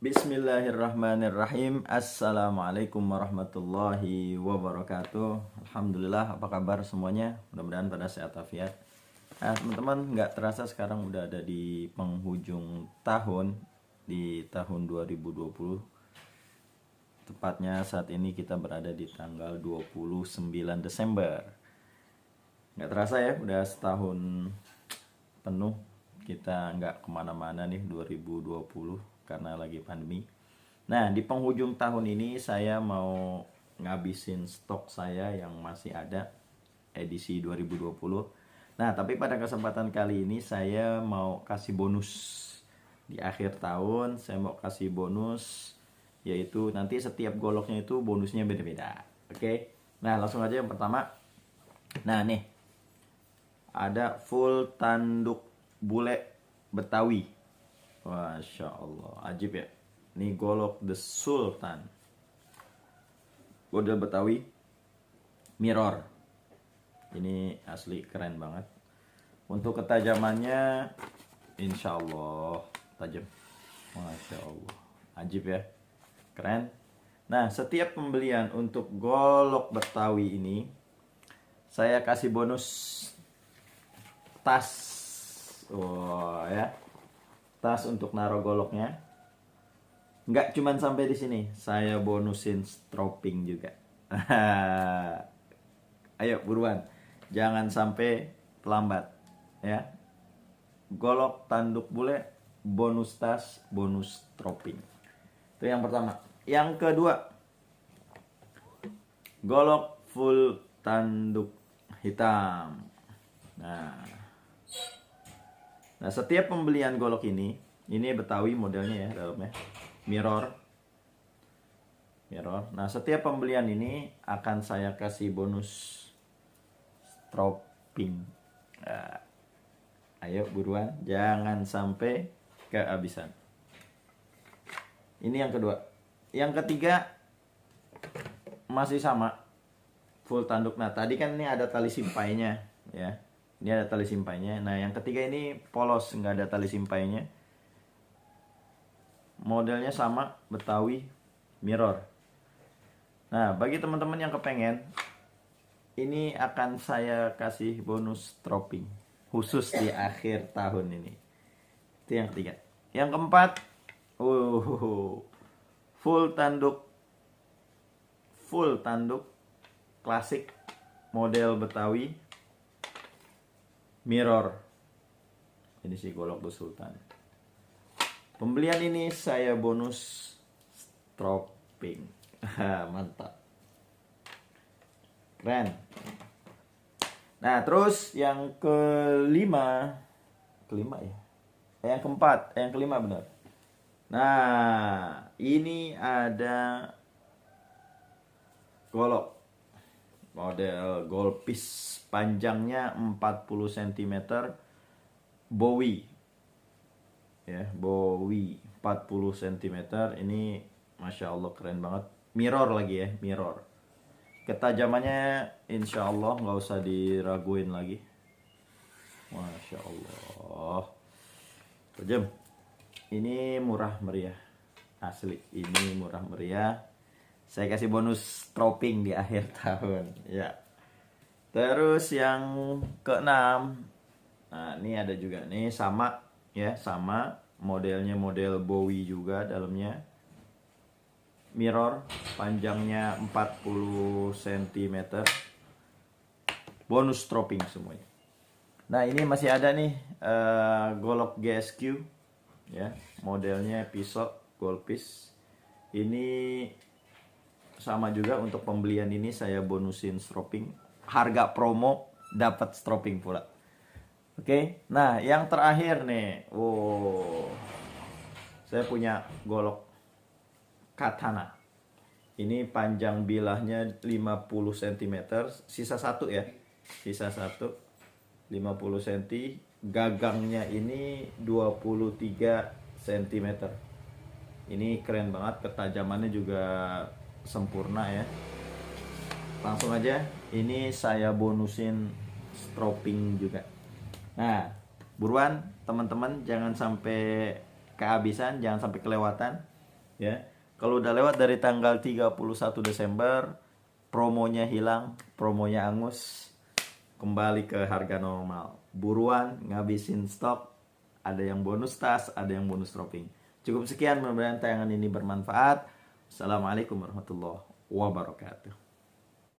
Bismillahirrahmanirrahim. Assalamualaikum warahmatullahi wabarakatuh. Alhamdulillah, apa kabar semuanya? Mudah-mudahan pada sehat afiat. Nah, teman-teman, nggak terasa sekarang udah ada di penghujung tahun, di tahun 2020. Tepatnya saat ini kita berada di tanggal 29 Desember. Nggak terasa ya, udah setahun penuh kita nggak kemana-mana nih 2020 karena lagi pandemi. Nah, di penghujung tahun ini saya mau ngabisin stok saya yang masih ada edisi 2020. Nah, tapi pada kesempatan kali ini saya mau kasih bonus. Di akhir tahun saya mau kasih bonus, yaitu nanti setiap goloknya itu bonusnya beda-beda. Oke. Nah, langsung aja yang pertama. Nah, nih ada full tanduk bule Betawi. Masya Allah, ajib ya. Ini golok The Sultan, model Betawi, mirror. Ini asli keren banget. Untuk ketajamannya insya Allah tajam. Masya Allah, ajib ya, keren. Nah, setiap pembelian untuk golok Betawi ini saya kasih bonus tas. Wah, ya, tas untuk naruh goloknya. Nggak cuman sampai di sini, saya bonusin stropping juga. Ayo buruan, jangan sampai terlambat ya. Golok tanduk bule, bonus tas, bonus stropping. Itu yang pertama. Yang kedua, golok full tanduk hitam. Nah, setiap pembelian golok ini Betawi modelnya ya, dalamnya mirror. Nah, setiap pembelian ini akan saya kasih bonus stropping. Nah, ayo buruan, jangan sampai kehabisan. Ini yang kedua. Yang ketiga masih sama, full tanduk. Nah, tadi kan ini ada tali simpainya ya. Ini ada tali simpainya. Nah, yang ketiga ini polos, nggak ada tali simpainya. Modelnya sama, Betawi, mirror. Nah, bagi teman-teman yang kepengen, ini akan saya kasih bonus stropping khusus di akhir tahun ini. Itu yang ketiga. Yang keempat, full tanduk klasik model Betawi, mirror. Ini sih golok The Sultan. Pembelian ini saya bonus stropping. Mantap, keren. Nah, terus yang kelima ya, yang keempat, yang kelima benar. Nah, ini ada golok model golpis, panjangnya 40 cm, Bowie ya, Bowie 40 cm. Ini Masya Allah keren banget. Mirror lagi ya, mirror. Ketajamannya insya Allah nggak usah diraguin lagi. Masya Allah, tajam. Ini murah meriah, asli ini murah meriah. Saya kasih bonus stropping di akhir tahun ya. Terus yang keenam, nah ini ada juga nih, sama ya, sama modelnya, model Bowie juga, dalamnya mirror, panjangnya 40 cm, bonus stropping semuanya. Nah, ini masih ada nih golok GSQ ya, modelnya pisau golpis. Ini sama juga, untuk pembelian ini saya bonusin stropping, harga promo dapat stropping pula. Oke. Nah, yang terakhir nih, saya punya golok katana. Ini panjang bilahnya 50 cm, sisa satu ya, sisa satu 50 cm, gagangnya ini 23 cm. Ini keren banget, ketajamannya juga sempurna ya. Langsung aja, ini saya bonusin stropping juga. Nah, buruan teman-teman, jangan sampai kehabisan, jangan sampai kelewatan. ya. Kalau udah lewat dari tanggal 31 Desember, promonya hilang, promonya angus, kembali ke harga normal. Buruan ngabisin stok, ada yang bonus tas, ada yang bonus dropping. Cukup sekian, mudah-mudahan tayangan ini bermanfaat. Assalamualaikum warahmatullahi wabarakatuh.